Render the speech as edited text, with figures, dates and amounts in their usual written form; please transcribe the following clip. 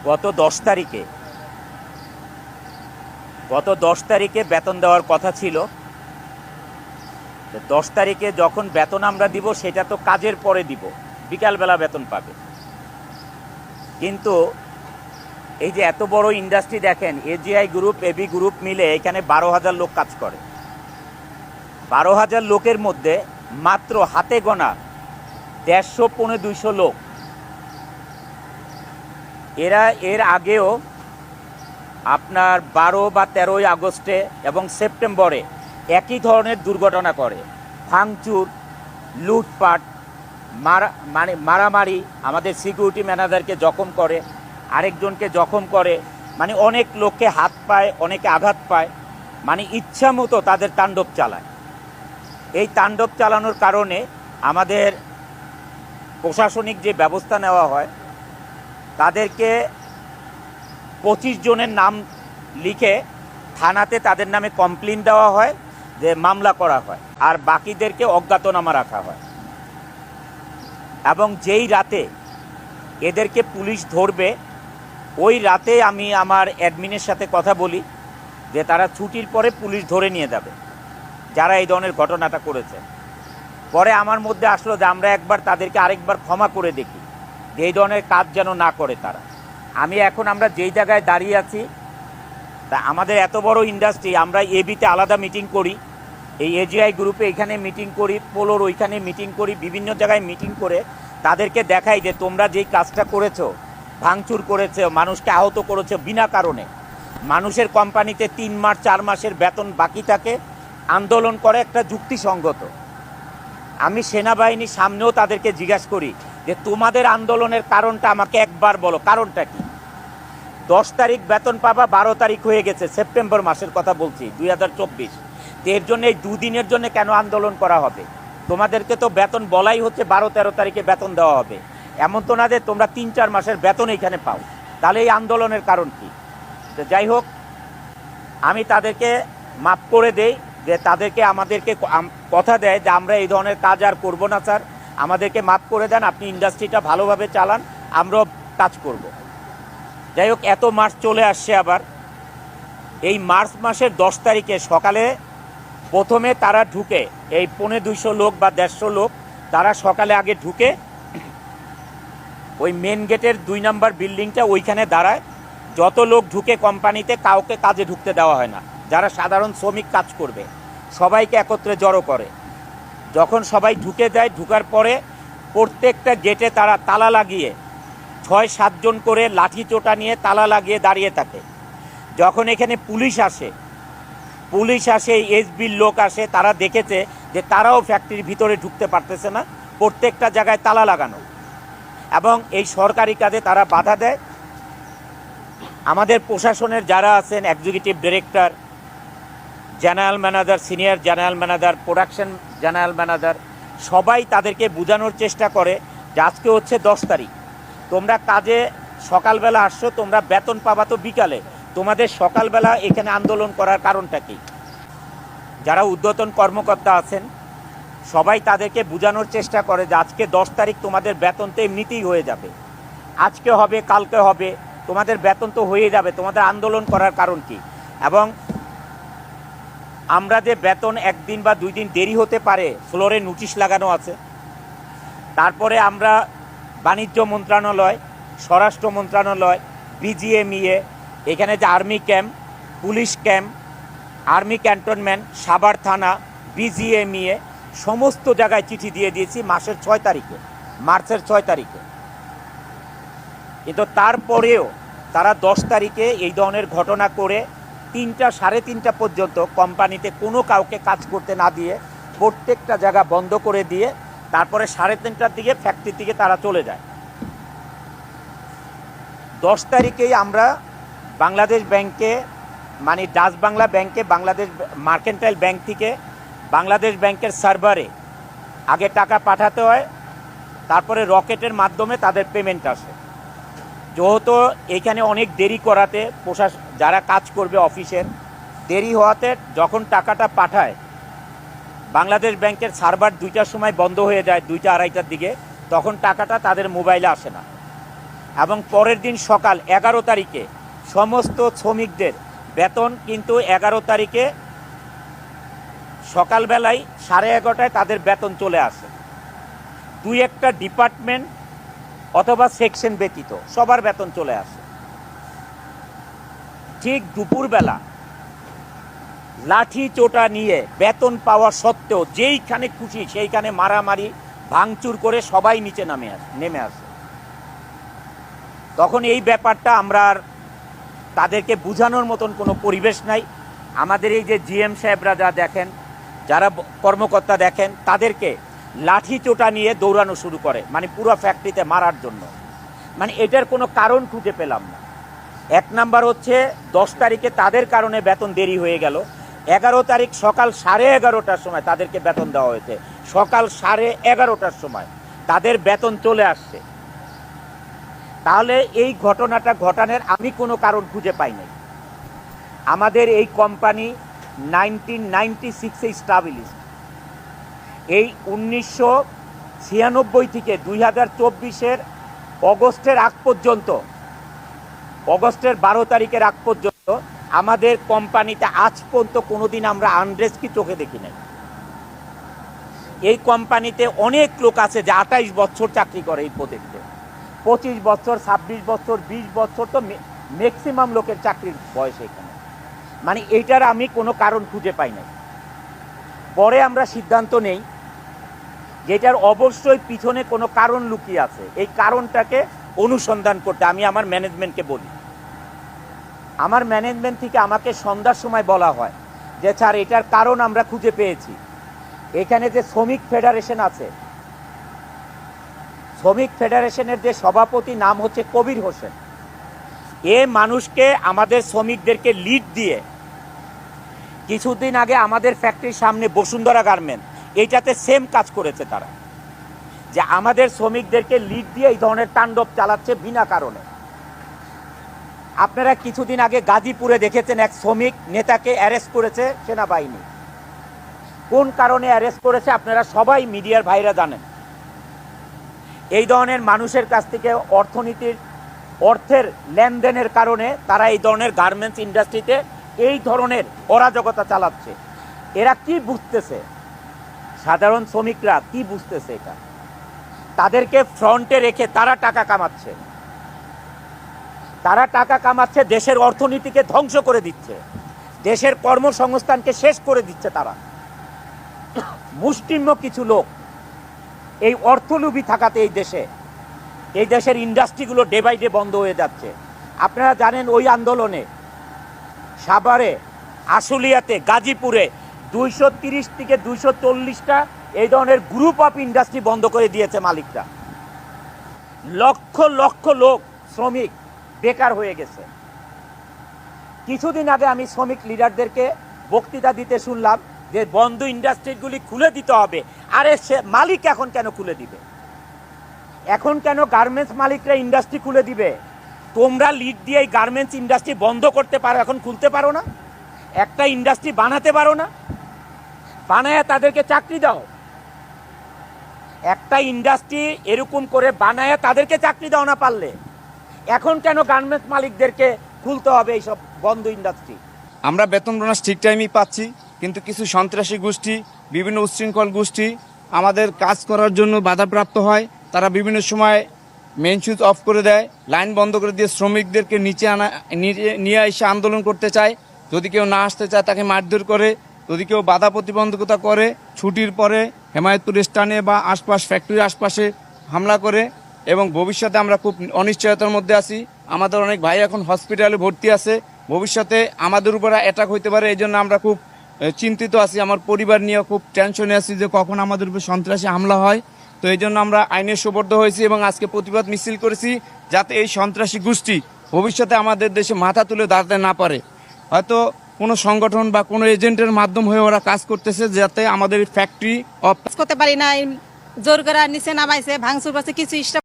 গত 10 তারিখে বেতন দেওয়ার কথা ছিল। 10 তারিখে যখন বেতন আমরা দিব সেটা তো কাজের পরে দিব, বিকালবেলা বেতন পাবে। কিন্তু এই যে এত বড় ইন্ডাস্ট্রি দেখেন, এজিআই গ্রুপ, এবি গ্রুপ মিলে এখানে 12,000 লোক কাজ করে। 12,000 লোকের মধ্যে মাত্র হাতে গোনা 150-200 লোক। এরা এর আগেও আপনার 12 বা 13 আগস্টে এবং সেপ্টেম্বরে একই ধরনের দুর্ঘটনা করে, ভাঙচুর, লুটপাট, মারামারি, আমাদের সিকিউরিটি ম্যানেজারকে জখম করে, আরেকজনকে জখম করে, মানে অনেক লোককে হাত পায়, অনেকে আঘাত পায়, মানে ইচ্ছা মতো তাদের তাণ্ডব চালায়। এই তাণ্ডব চালানোর কারণে আমাদের প্রশাসনিক যে ব্যবস্থা নেওয়া হয়, তাদেরকে 25 জনের নাম লিখে থানাতে তাদের নামে কমপ্লেন দেওয়া হয়, যে মামলা করা হয়, আর বাকিদেরকে অজ্ঞাতনামা রাখা হয়। এবং যেই রাতে এদেরকে পুলিশ ধরবে, ওই রাতে আমি আমার অ্যাডমিনের সাথে কথা বলি যে তারা ছুটির পরে পুলিশ ধরে নিয়ে যাবে যারা এই ধরনের ঘটনাটা করেছে। পরে আমার মধ্যে আসলো যে আমরা একবার তাদেরকে আরেকবার ক্ষমা করে দেখি, যে এই ধরনের কাজ যেন না করে তারা। আমরা যেই জায়গায় দাঁড়িয়ে আছি, তা আমাদের এত বড় ইন্ডাস্ট্রি, আমরা এবিতে আলাদা মিটিং করি, এই এজিআই গ্রুপে এখানে মিটিং করি, পোলোর ওইখানে মিটিং করি, বিভিন্ন জায়গায় মিটিং করে তাদেরকে দেখাই যে তোমরা যেই কাজটা করেছো, ভাঙচুর করেছো, মানুষকে আহত করেছো বিনা কারণে, মানুষের কোম্পানিতে 3 মাস 4 মাসের বেতন বাকি থাকে, আন্দোলন করে একটা যুক্তিসঙ্গত। আমি সেনাবাহিনীর সামনেও তাদেরকে জিজ্ঞাসা করি যে তোমাদের আন্দোলনের কারণটা আমাকে একবার বলো, কারণটা কি? 10 তারিখ বেতন পাবা, 12 তারিখ হয়ে গেছে, সেপ্টেম্বর মাসের কথা বলছি 2024। এর জন্য এই 2 দিনের জন্য কেন আন্দোলন করা হবে? তোমাদেরকে তো বেতন বলাই হচ্ছে 12-13 তারিখে বেতন দেওয়া হবে, এমন তো না যে তোমরা 3-4 মাসের বেতন এইখানে পাও। তাহলে এই আন্দোলনের কারণ কি? তো যাই হোক, আমি তাদেরকে মাফ করে দেই, যে আমাদেরকে কথা দেয় যে আমরা এই ধরনের কাজ আর করবো না স্যার, আমাদেরকে মাফ করে দেন, আপনি ইন্ডাস্ট্রিটা ভালোভাবে চালান, আমরাও কাজ করব। যাই হোক, এত মাস চলে আসছে। আবার এই মার্চ মাসের 10 তারিখে সকালে প্রথমে তারা ঢুকে, এই 250 লোক বা 150 লোক, তারা সকালে আগে ঢুকে ওই মেন গেটের 2 নম্বর বিল্ডিংটা ওইখানে দাঁড়ায়। যত লোক ঢুকে কোম্পানিতে, কাউকে কাজে ঢুকতে দেওয়া হয় না, যারা সাধারণ শ্রমিক কাজ করবে সবাইকে একত্রে জড়ো করে। যখন সবাই ঢুকে যায়, ঢুকার পরে প্রত্যেকটা গেটে তারা তালা লাগিয়ে 6-7 জন করে লাঠি চোটা নিয়ে তালা লাগিয়ে দাঁড়িয়ে থাকে। যখন এখানে পুলিশ আসে, এসবির লোক আসে, তারা দেখেছে যে তারাও ফ্যাক্টরির ভিতরে ঢুকতে পারতেছে না, প্রত্যেকটা জায়গায় তালা লাগানো, এবং এই সরকারি কাজে তারা বাধা দেয়। আমাদের প্রশাসনের যারা আছেন, executive director, general manager, senior general manager, production general manager, সবাই তাদেরকে বোঝানোর চেষ্টা করে যে আজকে হচ্ছে 10 তারিখ, তোমরা কাজে সকালবেলা আসছো, তোমরা বেতন পাবা তো বিকালে, তোমাদের সকালবেলা এখানে আন্দোলন করার কারণটা কি? যারা ঊর্ধ্বতন কর্মকর্তা আছেন সবাই তাদেরকে বোঝানোর চেষ্টা করে যে আজকে 10 তারিখ, তোমাদের বেতন তো এমনিতেই হয়ে যাবে, আজকে হবে, কালকে হবে, তোমাদের বেতন তো হয়ে যাবে, তোমাদের আন্দোলন করার কারণ কি? এবং আমরা যে বেতন 1 দিন বা 2 দিন দেরি হতে পারে, ফ্লোরে নোটিশ লাগানো আছে। তারপরে আমরা বাণিজ্য মন্ত্রণালয়, স্বরাষ্ট্র মন্ত্রণালয়, বিজিএমইএ, এখানে যে army camp, police camp, army cantonment, Savar থানা, বিজিএমইএ, সমস্ত জায়গায় চিঠি দিয়ে দিয়েছি মার্চের 6 তারিখে। কিন্তু তারপরেও তারা 10 তারিখে এই ধরনের ঘটনা করে 3টা, 3:30 পর্যন্ত কোম্পানিতে কোনো কাউকে কাজ করতে না দিয়ে প্রত্যেকটা জায়গা বন্ধ করে দিয়ে তারপরে 3:30টার দিকে ফ্যাক্টরি থেকে তারা চলে যায়। 10 তারিখেই আমরা বাংলাদেশ ব্যাংকে, মানে ডাচ বাংলা ব্যাংকে, বাংলাদেশ মার্কেন্টাইল ব্যাংক থেকে বাংলাদেশ ব্যাংকের সার্ভারে আগে টাকা পাঠাতে হয়, তারপরে রকেটের মাধ্যমে তাদের পেমেন্ট আসে। যেহেতু এখানে অনেক দেরি করাতে, যারা কাজ করবে অফিসের দেরি হওয়াতে, যখন টাকাটা পাঠায় বাংলাদেশ ব্যাংকের সার্ভার 2টার সময় বন্ধ হয়ে যায়, 2টা 2:30টার দিকে, তখন টাকাটা তাদের মোবাইলে আসে না। এবং পরের দিন সকাল 11 তারিখে সমস্ত শ্রমিকদের বেতন কিন্তু 11 তারিখে সকালবেলায় 11:30টায় তাদের বেতন চলে আসে। দুই একটা ডিপার্টমেন্ট অথবা সেকশন ব্যতীত সবার বেতন চলে আসে। ঠিক দুপুরবেলা লাঠি চোটা নিয়ে বেতন পাওয়া সত্ত্বেও যেইখানে খুশি সেইখানে মারামারি ভাঙচুর করে সবাই নিচে নেমে আসে। তখন এই ব্যাপারটা আমরা আর তাদেরকে বোঝানোর মতন কোনো পরিবেশ নাই। আমাদের এই যে জিএম সাহেবরা যা দেখেন, যারা কর্মকর্তা দেখেন, তাদেরকে লাঠি চোটা নিয়ে দৌড়ানো শুরু করে, মানে পুরো ফ্যাক্টরিতে মারার জন্য। মানে এটার কোনো কারণ খুঁজে পেলাম না। এক নাম্বার হচ্ছে 10 তারিখে তাদের কারণে বেতন দেরি হয়ে গেল। 11 তারিখ সকাল 11:30টার সময় তাদেরকে বেতন দেওয়া হয়েছে। সকাল 11:30টার সময় তাদের বেতন চলে আসছে। তাহলে এই ঘটনাটা ঘটানোর আমি কোনো কারণ খুঁজে পাই নাই। আমাদের এই কোম্পানি 1996-এ স্টাবলিশড। এই 1996 থেকে 2024-এর অগস্টের আগ পর্যন্ত, অগস্টের 12 তারিখের আগ পর্যন্ত আমাদের কোম্পানিতে আজ পর্যন্ত কোনোদিন আমরা আনরেস্ট কি চোখে দেখি নাই। এই কোম্পানিতে অনেক লোক আছে যে 28 বছর চাকরি করে এই প্রজেক্টে, 25 বছর, 26 বছর, 20 বছর, তো ম্যাক্সিমাম লোকের চাকরির বয়স এখানে। মানে এইটার আমি কোনো কারণ খুঁজে পাই নাই। পরে আমরা সিদ্ধান্ত নেই যেটার অবশ্যই পিছনে কোনো কারণ লুকিয়ে আছে। এই কারণটাকে অনুসন্ধান করতে আমি আমার ম্যানেজমেন্টকে বলি। আমার ম্যানেজমেন্ট থেকে আমাকে সন্ধ্যার সময় বলা হয় যে স্যার, এটার কারণ আমরা খুঁজে পেয়েছি। এখানে যে শ্রমিক ফেডারেশন আছে, শ্রমিক ফেডারেশনের যে সভাপতি নাম হচ্ছে কবির হোসেন, এ মানুষকে আমাদের শ্রমিকদেরকে লিড দিয়ে কিছুদিন আগে আমাদের ফ্যাক্টরির সামনে বসুন্ধরা গার্মেন্ট, এইটাতে সেম কাজ করেছে তারা, যে আমাদের শ্রমিকদেরকে লিড দিয়ে এই ধরনের তাণ্ডব চালাচ্ছে বিনা কারণে। আপনারা কিছুদিন আগে গাজীপুরে দেখেছেন এক শ্রমিক নেতাকে অ্যারেস্ট করেছে সেনাবাহিনী। কোন কারণে অ্যারেস্ট করেছে আপনারা সবাই মিডিয়ার ভাইরা জানেন। এই ধরনের মানুষের কাছ থেকে অর্থের লেনদেনের কারণে তারা এই ধরনের গার্মেন্টস ইন্ডাস্ট্রিতে এই ধরনের অরাজকতা চালাচ্ছে। এরা কি বুঝতেছে? সাধারণ শ্রমিকরা কি বুঝতেছে? এটা তাদেরকে ফ্রন্টে রেখে তারা টাকা কামাচ্ছে, তারা টাকা কামাচ্ছে, দেশের অর্থনীতিকে ধ্বংস করে দিচ্ছে, দেশের কর্মসংস্থানকে শেষ করে দিচ্ছে তারা। মুষ্টিমেয় কিছু লোক এই অর্থলোভী থাকাতে এই দেশের ইন্ডাস্ট্রিগুলো ডে বাই ডে বন্ধ হয়ে যাচ্ছে। আপনারা জানেন ওই আন্দোলনে সাভারে, আশুলিয়াতে, গাজীপুরে 230 থেকে 240টা এই ধরনের গ্রুপ অফ ইন্ডাস্ট্রি বন্ধ করে দিয়েছে মালিকরা। লক্ষ লক্ষ লোক শ্রমিক বেকার হয়ে গেছে। কিছুদিন আগে আমি শ্রমিক লিডারদেরকে বক্তৃতা দিতে শুনলাম যে বন্ধ ইন্ডাস্ট্রিগুলি খুলে দিতে হবে। আরে সে মালিক এখন কেন খুলে দিবে? এখন কেন গার্মেন্টস মালিকরা ইন্ডাস্ট্রি খুলে দিবে? তোমরা লিড দিয়ে এই গার্মেন্টস ইন্ডাস্ট্রি বন্ধ করতে পারো, এখন খুলতে পারো না? একটা ইন্ডাস্ট্রি বানাতে পারো না? বানায় তাদেরকে চাকরি দাও। একটা ইন্ডাস্ট্রি এরকম করে বানায় তাদেরকে চাকরি দাও না পারলে। এখন কেন গার্মেন্টস মালিকদেরকে খুলতে হবে এইসব বন্ধ ইন্ডাস্ট্রি? আমরা বেতন বোনাস ঠিক টাইমই পাচ্ছি, কিন্তু কিছু সন্ত্রাসী গোষ্ঠী, বিভিন্ন উচ্ছৃঙ্খল গোষ্ঠী আমাদের কাজ করার জন্য বাধাপ্রাপ্ত হয়। তারা বিভিন্ন সময় মেইন সুইচ অফ করে দেয়, লাইন বন্ধ করে দিয়ে শ্রমিকদেরকে নিয়ে এসে আন্দোলন করতে চায়। যদি কেউ না আসতে চায় তাকে মারধর করে, যদি কেউ বাধা প্রতিবন্ধকতা করে, ছুটির পরে হেমায়তপুর স্টানে বা আশপাশ ফ্যাক্টরির আশপাশে হামলা করে। এবং ভবিষ্যতে আমরা খুব অনিশ্চয়তার মধ্যে আছি। আমাদের অনেক ভাই এখন হসপিটালে ভর্তি আছে, ভবিষ্যতে আমাদের উপর অ্যাটাক হইতে পারে। এই জন্য আমরা খুব চিন্তিত আছি, আমার পরিবার নিয়ে খুব টেনশনে আছি যে কখন আমাদের উপর সন্ত্রাসী হামলা হয়। তো এই জন্য আমরা আইনের সোপর্দ হয়েছি এবং আজকে প্রতিবাদ মিছিল করেছি, যাতে এই সন্ত্রাসী গোষ্ঠী ভবিষ্যতে আমাদের দেশে মাথা তুলে দাঁড়াতে না পারে। হয়তো কোনো সংগঠন বা কোনো এজেন্টের মাধ্যম হয়ে ওরা কাজ করতেছে, যাতে আমাদের ফ্যাক্টরি করতে পারি না, জোর করে নিচে নামাইছে, ভাঙচুর করছে, কিছু